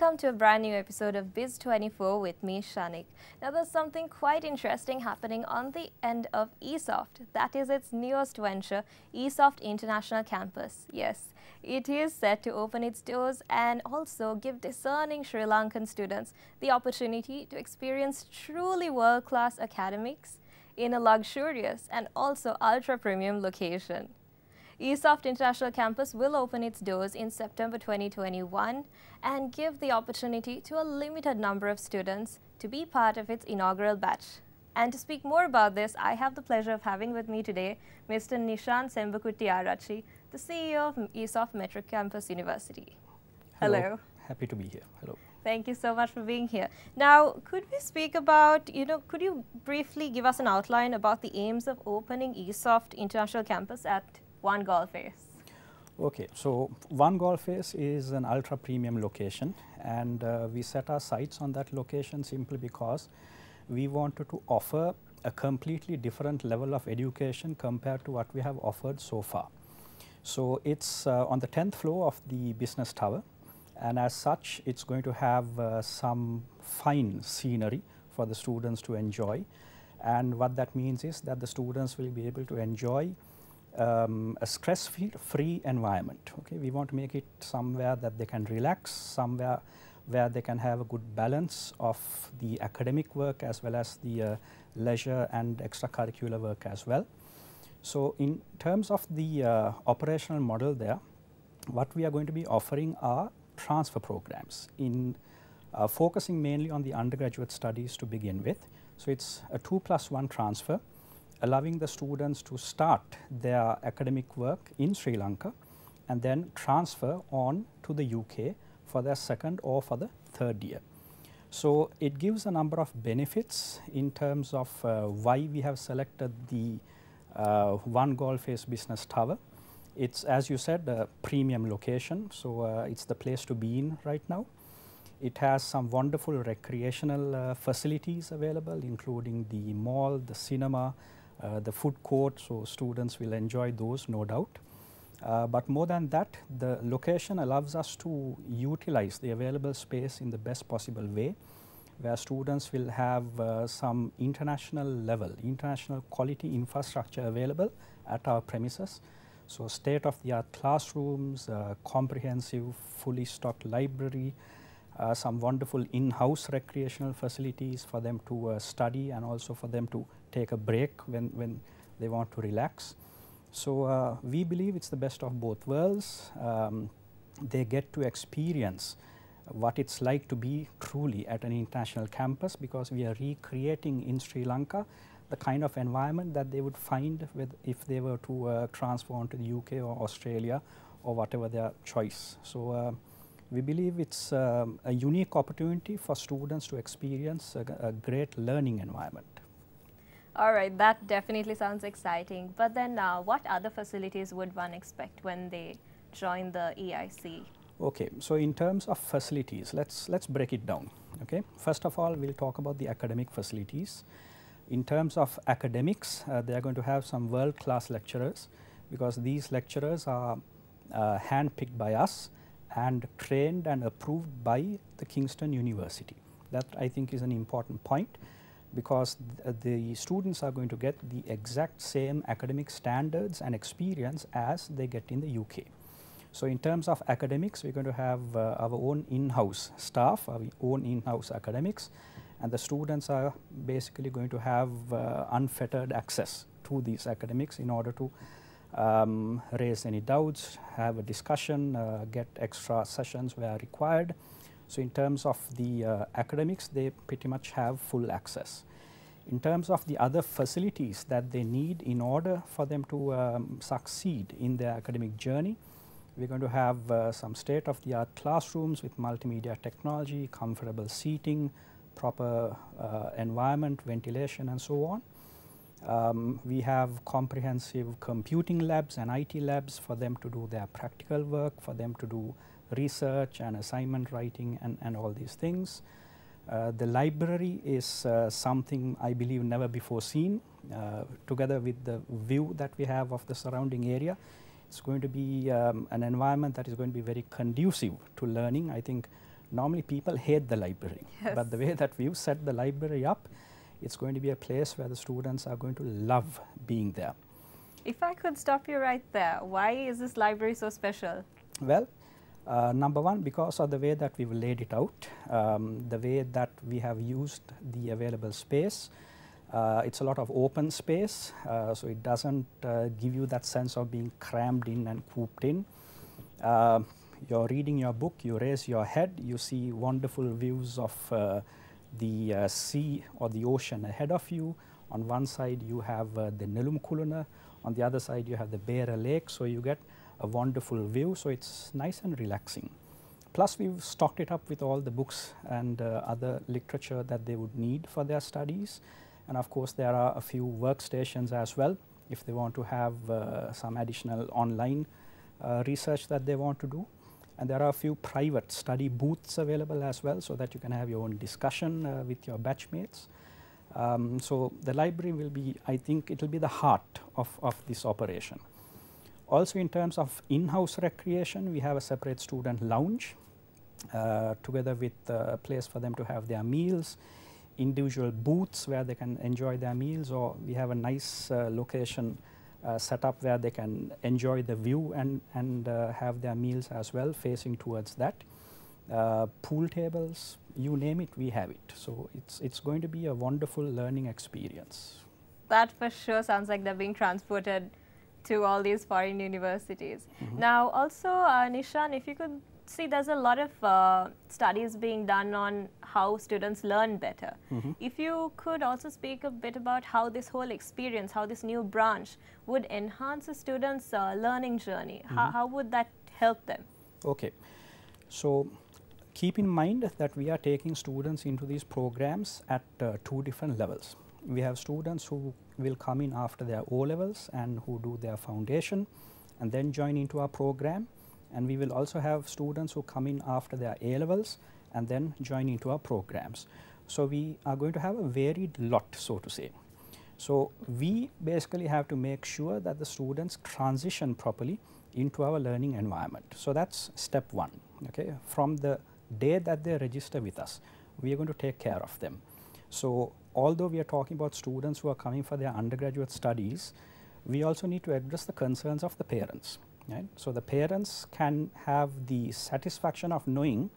welcome to a brand new episode of Biz 24 with me, Shanik. Now there's something quite interesting happening on the end of ESOFT. That is its newest venture, ESOFT International Campus. Yes, it is set to open its doors and also give discerning Sri Lankan students the opportunity to experience truly world-class academics in a luxurious and also ultra-premium location. ESOFT International Campus will open its doors in September 2021 and give the opportunity to a limited number of students to be part of its inaugural batch. And to speak more about this, I have the pleasure of having with me today Mr. Nishan Sembacuttiaratchy, the CEO of ESOFT Metro Campus University. Hello. Happy to be here. Hello. Thank you so much for being here. Now, could we speak about, could you briefly give us an outline about the aims of opening ESOFT International Campus at One Golf Face? Okay, so One Golf Face is an ultra premium location, and we set our sights on that location simply because we wanted to offer a completely different level of education compared to what we have offered so far. So it's on the 10th floor of the business tower, and as such it's going to have some fine scenery for the students to enjoy, and what that means is that the students will be able to enjoy a stress-free environment. Okay, we want to make it somewhere that they can relax, somewhere where they can have a good balance of the academic work as well as the leisure and extracurricular work as well. So in terms of the operational model there, what we are going to be offering are transfer programs in focusing mainly on the undergraduate studies to begin with. So it's a 2+1 transfer, allowing the students to start their academic work in Sri Lanka and then transfer on to the UK for their second or for the third year. So it gives a number of benefits in terms of why we have selected the One Golf Face Business Tower. It's, as you said, a premium location, so it's the place to be in right now. It has some wonderful recreational facilities available, including the mall, the cinema, the food court, so students will enjoy those, no doubt. But more than that, the location allows us to utilize the available space in the best possible way, where students will have some international quality infrastructure available at our premises. So state-of-the-art classrooms, comprehensive, fully stocked library, some wonderful in-house recreational facilities for them to study and also for them to take a break when they want to relax. So we believe it's the best of both worlds. They get to experience what it's like to be truly at an international campus, because we are recreating in Sri Lanka the kind of environment that they would find if they were to transfer on to the UK or Australia or whatever their choice. So we believe it's a unique opportunity for students to experience a great learning environment. All right, that definitely sounds exciting. But then what other facilities would one expect when they join the EIC? Okay, so in terms of facilities, let's break it down. Okay, first of all, we'll talk about the academic facilities. In terms of academics, they are going to have some world-class lecturers, because these lecturers are hand-picked by us and trained and approved by the Kingston University. That, I think, is an important point, because the students are going to get the exact same academic standards and experience as they get in the UK. So in terms of academics, we're going to have our own in-house staff, our own in-house academics, and the students are basically going to have unfettered access to these academics in order to raise any doubts, have a discussion, get extra sessions where required. So in terms of the academics, they pretty much have full access. In terms of the other facilities that they need in order for them to succeed in their academic journey, we're going to have some state-of-the-art classrooms with multimedia technology, comfortable seating, proper environment, ventilation, and so on. We have comprehensive computing labs and IT labs for them to do their practical work, for them to do research and assignment writing and all these things. The library is something I believe never before seen. Together with the view that we have of the surrounding area, it's going to be an environment that is going to be very conducive to learning. I think Normally people hate the library, Yes. but the way that we've set the library up, it's going to be a place where the students are going to love being there. If I could stop you right there, why is this library so special? Well, number one, because of the way that we've laid it out, the way that we have used the available space. It's a lot of open space, so it doesn't give you that sense of being crammed in and cooped in. You're reading your book, you raise your head, you see wonderful views of the sea or the ocean ahead of you. On one side you have the Nelumkuluna, on the other side you have the Beara Lake, so you get a wonderful view, so it's nice and relaxing. Plus we've stocked it up with all the books and other literature that they would need for their studies. And of course there are a few workstations as well if they want to have some additional online research that they want to do. And there are a few private study booths available as well, so that you can have your own discussion with your batchmates. So the library will be, I think it will be the heart of this operation. Also in terms of in-house recreation, we have a separate student lounge together with a place for them to have their meals, individual booths where they can enjoy their meals, or we have a nice location set up where they can enjoy the view and have their meals as well facing towards that. Pool tables, you name it, we have it. So it's going to be a wonderful learning experience. That for sure sounds like they're being transported to all these foreign universities. Now also, Nishan, if you could see, there's a lot of studies being done on how students learn better. If you could also speak a bit about how this whole experience, how this new branch would enhance the students' learning journey, how would that help them? Okay, so keep in mind that we are taking students into these programs at two different levels. We have students who will come in after their O-levels and who do their foundation and then join into our program. And we will also have students who come in after their A-levels and then join into our programs. So we are going to have a varied lot, so to say. So we basically have to make sure that the students transition properly into our learning environment. So that's step one. Okay? From the day that they register with us, we are going to take care of them. So although we are talking about students who are coming for their undergraduate studies, we also need to address the concerns of the parents. Right? So the parents can have the satisfaction of knowing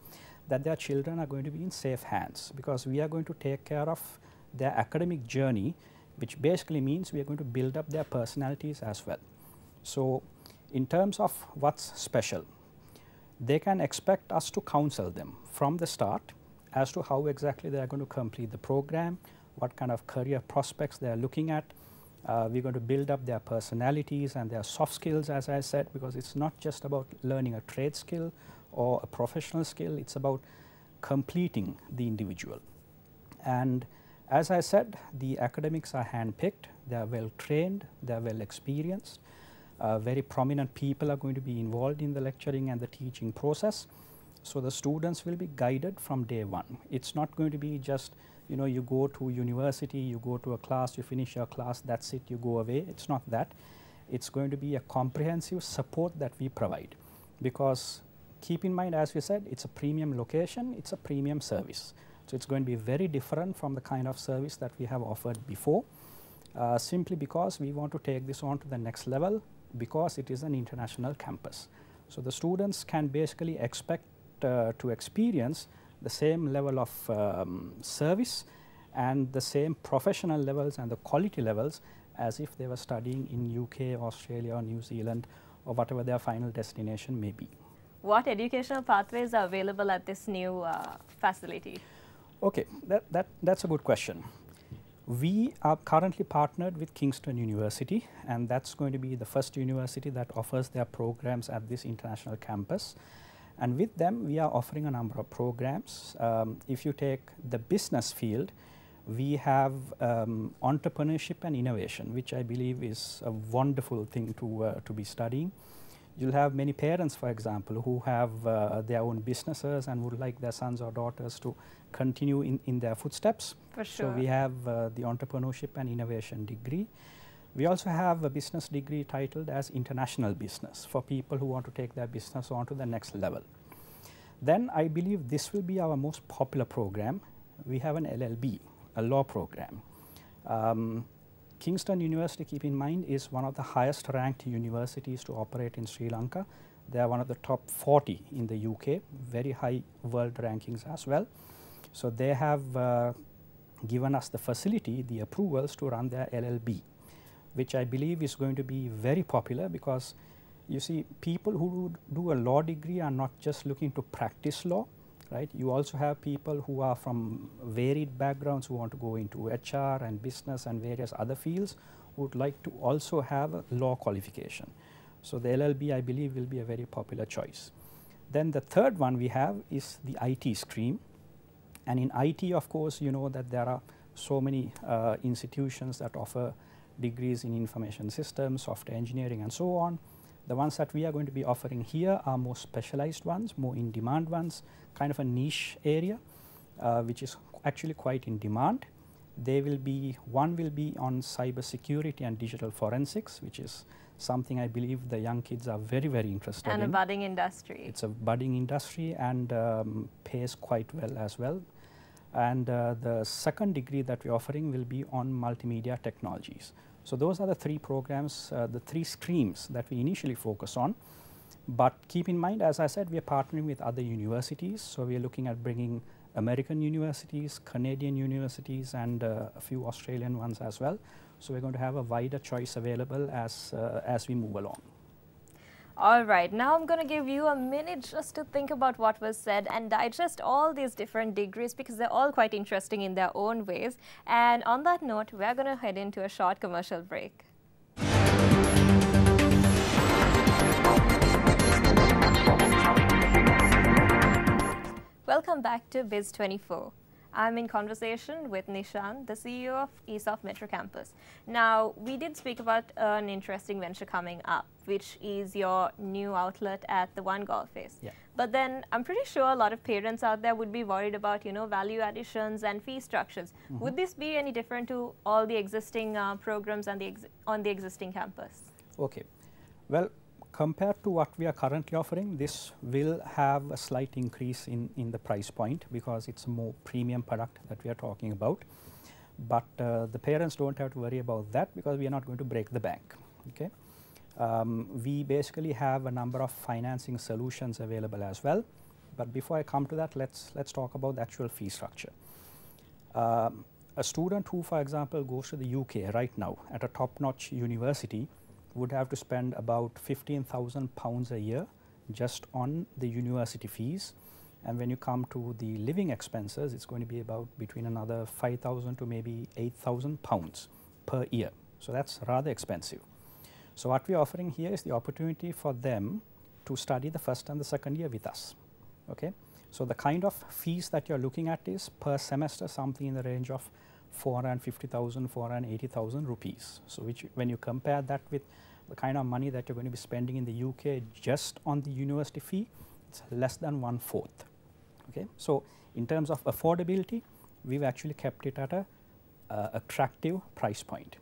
that their children are going to be in safe hands, because we are going to take care of their academic journey, which basically means we are going to build up their personalities as well. So in terms of what's special, they can expect us to counsel them from the start as to how exactly they are going to complete the program, what kind of career prospects they are looking at. We're going to build up their personalities and their soft skills, as I said, because it's not just about learning a trade skill or a professional skill, it's about completing the individual. And as I said, the academics are hand-picked, they are well trained, they are well experienced. Very prominent people are going to be involved in the lecturing and the teaching process. So the students will be guided from day one. It's not going to be just, you know, you go to university, you go to a class, you finish your class, that's it, you go away. It's not that. It's going to be a comprehensive support that we provide, because keep in mind, as we said, it's a premium location, it's a premium service. So it's going to be very different from the kind of service that we have offered before, simply because we want to take this on to the next level, because it is an international campus. So the students can basically expect to experience the same level of service and the same professional levels and the quality levels as if they were studying in UK, Australia or New Zealand or whatever their final destination may be. What educational pathways are available at this new facility? Okay, that's a good question. We are currently partnered with Kingston University, and that's going to be the first university that offers their programs at this international campus. And with them, we are offering a number of programs. If you take the business field, we have entrepreneurship and innovation, which I believe is a wonderful thing to be studying. You'll have many parents, for example, who have their own businesses and would like their sons or daughters to continue in their footsteps. For sure. So we have the entrepreneurship and innovation degree. We also have a business degree titled as international business for people who want to take their business on to the next level. Then I believe this will be our most popular program. We have an LLB, a law program. Kingston University, keep in mind, is one of the highest ranked universities to operate in Sri Lanka. They are one of the top 40 in the UK, very high world rankings as well. So they have given us the facility, the approvals to run their LLB, which I believe is going to be very popular because you see, people who do a law degree are not just looking to practice law, right? You also have people who are from varied backgrounds who want to go into HR and business and various other fields who would like to also have a law qualification. So the LLB, I believe, will be a very popular choice. Then the third one we have is the IT stream. And in IT, of course, you know that there are so many institutions that offer degrees in information systems, software engineering, and so on. The ones that we are going to be offering here are more specialized ones, more in demand ones, kind of a niche area, which is actually quite in demand. They will be, one will be on cyber security and digital forensics, which is something I believe the young kids are very, very interested in. And a budding industry. It's a budding industry and pays quite well as well. And the second degree that we're offering will be on multimedia technologies. So those are the three programs, the three streams that we initially focus on. But keep in mind, as I said, we are partnering with other universities. So we are looking at bringing American universities, Canadian universities, and a few Australian ones as well. So we're going to have a wider choice available as we move along. All right, now I'm going to give you a minute just to think about what was said and digest all these different degrees because they're all quite interesting in their own ways. And on that note, we're going to head into a short commercial break. Welcome back to Biz24. I'm in conversation with Nishan, the CEO of ESOFT Metro Campus. Now, we did speak about an interesting venture coming up, which is your new outlet at the One Golf Face. Yeah. But then I'm pretty sure a lot of parents out there would be worried about, you know, value additions and fee structures. Mm-hmm. Would this be any different to all the existing programs and on the existing campus? Okay. Well, compared to what we are currently offering, this will have a slight increase in the price point because it's a more premium product that we are talking about. But the parents don't have to worry about that because we are not going to break the bank. Okay. We basically have a number of financing solutions available as well. But before I come to that, let's talk about the actual fee structure. A student who, for example, goes to the UK right now at a top-notch university would have to spend about £15,000 a year just on the university fees. And when you come to the living expenses, it's going to be about between another £5,000 to maybe £8,000 per year. So that's rather expensive. So what we're offering here is the opportunity for them to study the first and the second year with us. Okay. So the kind of fees that you're looking at is per semester something in the range of 450,000, 480,000 rupees. So which, when you compare that with the kind of money that you're going to be spending in the UK just on the university fee, it's less than 1/4. Okay. So in terms of affordability, we've actually kept it at a attractive price point.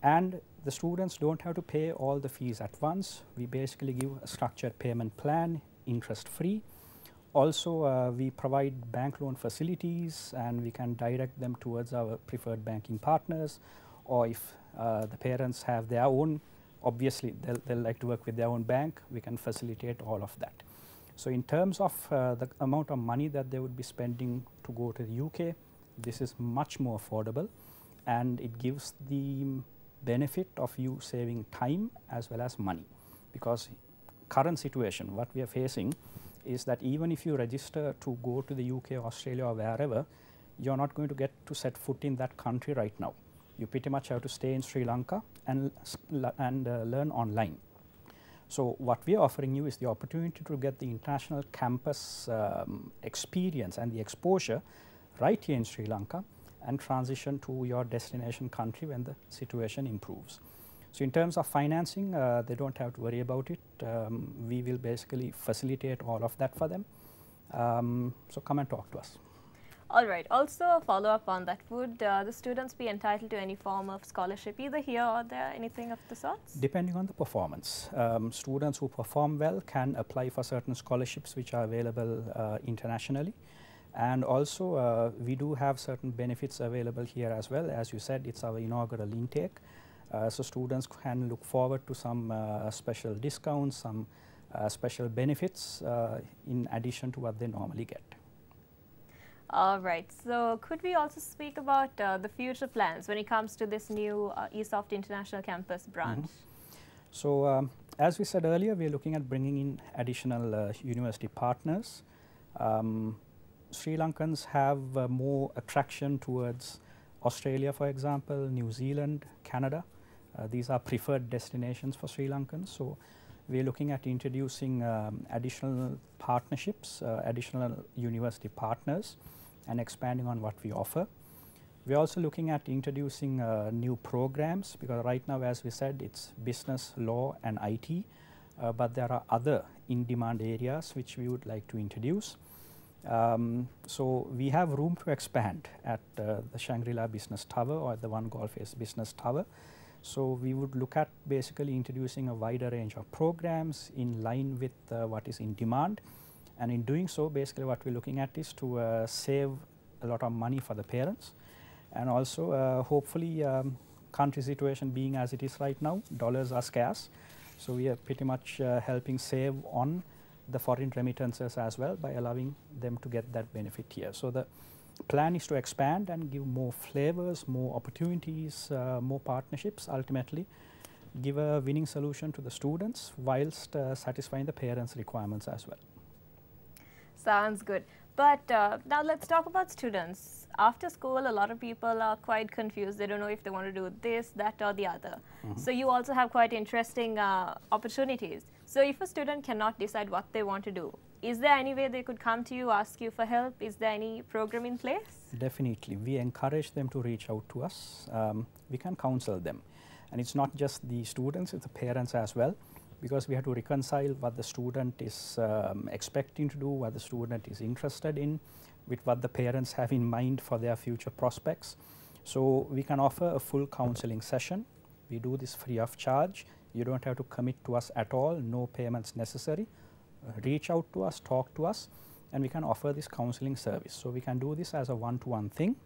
And the students don't have to pay all the fees at once. We basically give a structured payment plan, interest free. Also, we provide bank loan facilities and we can direct them towards our preferred banking partners, or if the parents have their own, obviously they'll like to work with their own bank, we can facilitate all of that. So in terms of the amount of money that they would be spending to go to the UK, this is much more affordable and it gives the benefit of you saving time as well as money. Because current situation, what we are facing is that even if you register to go to the UK, Australia or wherever, you're not going to get to set foot in that country right now. You pretty much have to stay in Sri Lanka and learn online. So what we are offering you is the opportunity to get the international campus experience and the exposure right here in Sri Lanka and transition to your destination country when the situation improves. So in terms of financing, they don't have to worry about it. We will basically facilitate all of that for them. So come and talk to us. All right. Also, a follow-up on that. Would the students be entitled to any form of scholarship either here or there, anything of the sorts? Depending on the performance. Students who perform well can apply for certain scholarships which are available internationally. And also, we do have certain benefits available here as well. As you said, it's our inaugural intake. So students can look forward to some special discounts, some special benefits in addition to what they normally get. All right. So could we also speak about the future plans when it comes to this new ESOFT International Campus branch? So as we said earlier, we are looking at bringing in additional university partners. Sri Lankans have more attraction towards Australia, for example, New Zealand, Canada. These are preferred destinations for Sri Lankans. So we are looking at introducing additional partnerships, additional university partners, and expanding on what we offer. We are also looking at introducing new programs, because right now, as we said, it's business, law, and IT, but there are other in-demand areas which we would like to introduce. So we have room to expand at the Shangri-La Business Tower or the One Golf Face Business Tower. So we would look at basically introducing a wider range of programs in line with what is in demand. And in doing so, basically what we're looking at is to save a lot of money for the parents. And also hopefully country situation being as it is right now, dollars are scarce. So we are pretty much helping save on the foreign remittances as well by allowing them to get that benefit here. So the plan is to expand and give more flavors, more opportunities, more partnerships, ultimately give a winning solution to the students whilst satisfying the parents' requirements as well. Sounds good. But now let's talk about students. After school, a lot of people are quite confused. They don't know if they want to do this, that, or the other. So you also have quite interesting opportunities. So if a student cannot decide what they want to do, is there any way they could come to you, ask you for help? Is there any program in place? Definitely. We encourage them to reach out to us. We can counsel them. And it's not just the students, it's the parents as well, because we have to reconcile what the student is expecting to do, what the student is interested in, with what the parents have in mind for their future prospects. So we can offer a full counseling session. We do this free of charge. You don't have to commit to us at all, no payments necessary. Reach out to us, talk to us, and we can offer this counseling service. So we can do this as a one-to-one thing.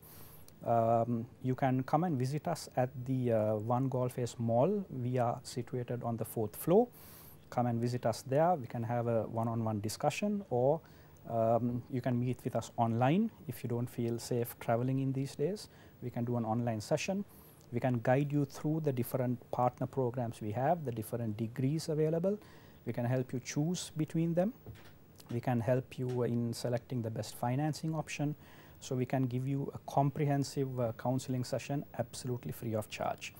You can come and visit us at the One Golf Face Mall. We are situated on the 4th floor. Come and visit us there. We can have a one-on-one discussion, or you can meet with us online if you don't feel safe traveling in these days. We can do an online session. We can guide you through the different partner programs we have, the different degrees available. We can help you choose between them. We can help you in selecting the best financing option. So we can give you a comprehensive counseling session absolutely free of charge.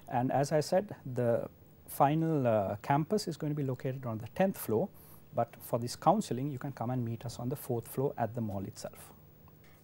And as I said, the final campus is going to be located on the 10th floor. But for this counseling, you can come and meet us on the 4th floor at the mall itself.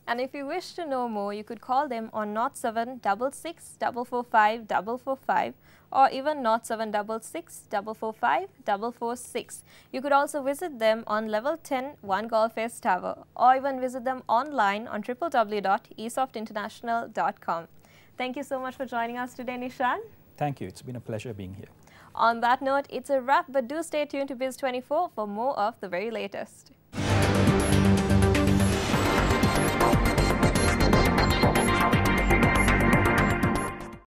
And if you wish to know more, you could call them on 0766 445 445 or even 0766 445 446. You could also visit them on level 10 One Golf Face Tower, or even visit them online on www.esoftinternational.com. Thank you so much for joining us today, Nishan. Thank you. It's been a pleasure being here. On that note, it's a wrap, but do stay tuned to Biz24 for more of the very latest.